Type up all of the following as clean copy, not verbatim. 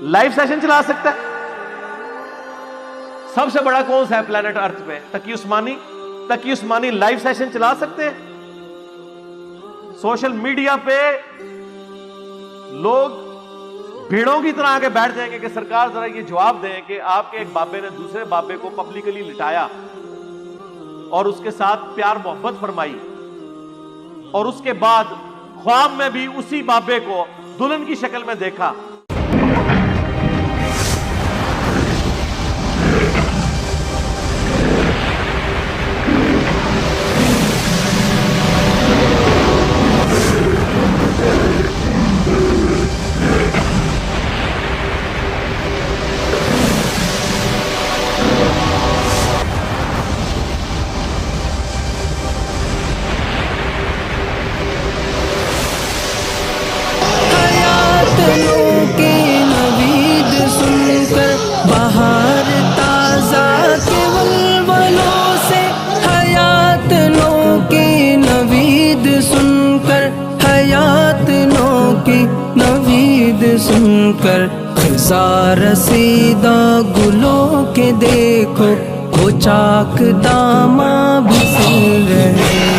Live session چلا سکتا ہے؟ سب سے بڑا کون سا ہے پلانٹ ارتھ پہ؟ تقی عثمانی لائیو سیشن چلا سکتے ہیں؟ سوشل میڈیا پہ لوگ بھیڑوں کی طرح آگے بیٹھ جائیں گے کہ سرکار ذرا یہ جواب دیں کہ آپ کے ایک بابے نے دوسرے بابے کو پبلکلی لٹایا اور اس کے ساتھ پیار محبت فرمائی، اور اس کے بعد خواب میں بھی اسی بابے کو دلہن کی شکل میں دیکھا۔ سن کر خزاں رسیدہ گلوں کے دیکھو وہ چاک داماں بھی سن رہے ہیں،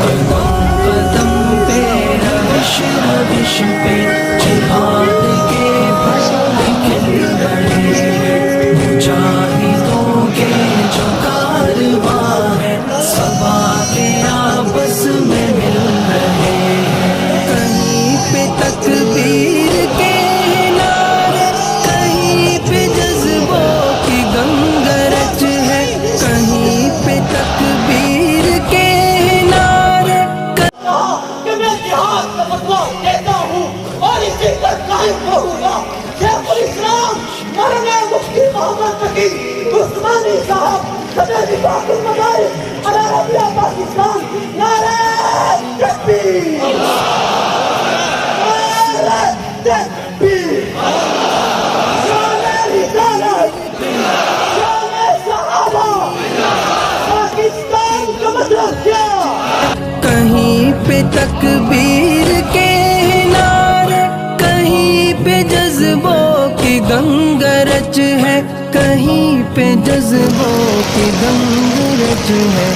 قدم پہ روش روش پہ جہاد کے پھول کھل رہے ہیں، مجاہدوں کے جو کارواں ہے صبا کے آپس میں مل رہے ہیں، کہیں پہ تکبیر کے نعرے، کہیں پہ جذبوں کی گنگرج ہے، کہیں پہ تکبیر کے نعرے۔ کہ میں جہاد کا فتویٰ دیتا ہوں اور اسی پر قائم رہوں گا۔ شیخ الاسلام مولانا مفتی محمد تقی عثمانی صاحب صدر نظام المدارس العربیہ پاکستان، نعرہ تکبیر، نعرہ تکبیر، شان رسالت، شان صحابہ، پاکستان کا مطلب کیا؟ کہیں پہ تکبیر کے نعرے، کہیں پہ جذبوں کی گنگرج ہے، کہیں پہ جذبوں کی گنگرج ہے،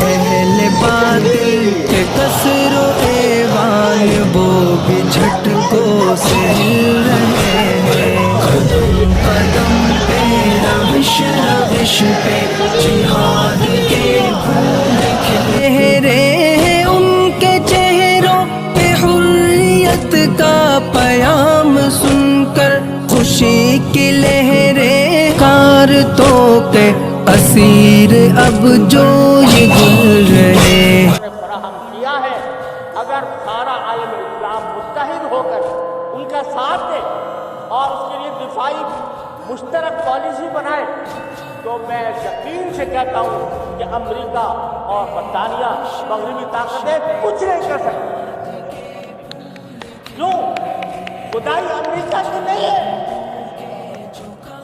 اہل باطل کے قصر و ایوان وہ بھی جھٹکوں سے ہل رہے ہیں، قدم قدم پہ روش روش پہ جہاد کے پھول کھلے ہیں، ان کے چہروں پہ حریت کا پیام سن کر خوشی کی لہریں، کارتوں کے اسیر اب جو یہ گل رہے۔ فراہم کیا ہے، اگر سارا عالم اسلام متحد ہو کر ان کا ساتھ دے اور اس کے لیے دفاعی مشترک پالیسی بنائے تو میں یقین سے کہتا ہوں کہ امریکہ اور برطانیہ مغربی طاقتیں کچھ نہیں کر سکتی۔ کیوں؟ خدائی امریکہ کی نہیں ہے،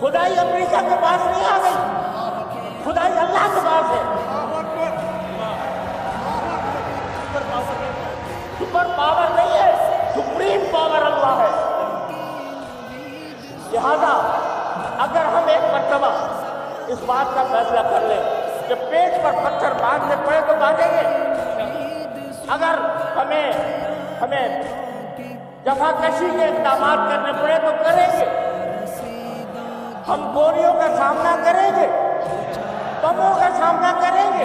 خدائی امریکہ کے پاس نہیں آ گئی، خدائی اللہ کے پاس ہے۔ سپر پاور نہیں ہے، سپریم پاور اللہ ہے۔ لہذا اگر ہم ایک مرتبہ اس بات کا فیصلہ کر لیں کہ پیٹ پر پتھر باندھنے پڑے تو باندھیں گے، اگر ہمیں جفا کشی کے اقدامات کرنے پڑے تو کریں گے، ہم گولیوں کا سامنا کریں گے، بموں کا سامنا کریں گے،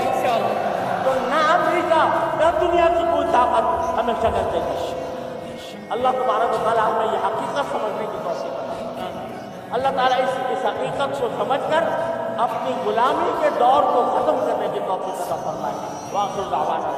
تو نہ امریکہ نہ دنیا کی کوئی طاقت ہمیں شکست دے گی۔ اللہ تبارک و تعالیٰ ہمیں یہ حقیقت سمجھنے کی توفیق عطا فرمائے۔ اللہ تعالیٰ اس حقیقت کو سمجھ کر اپنی غلامی کے دور کو ختم کرنے کی توفیق عطا فرمائے۔ وآخر دعوانا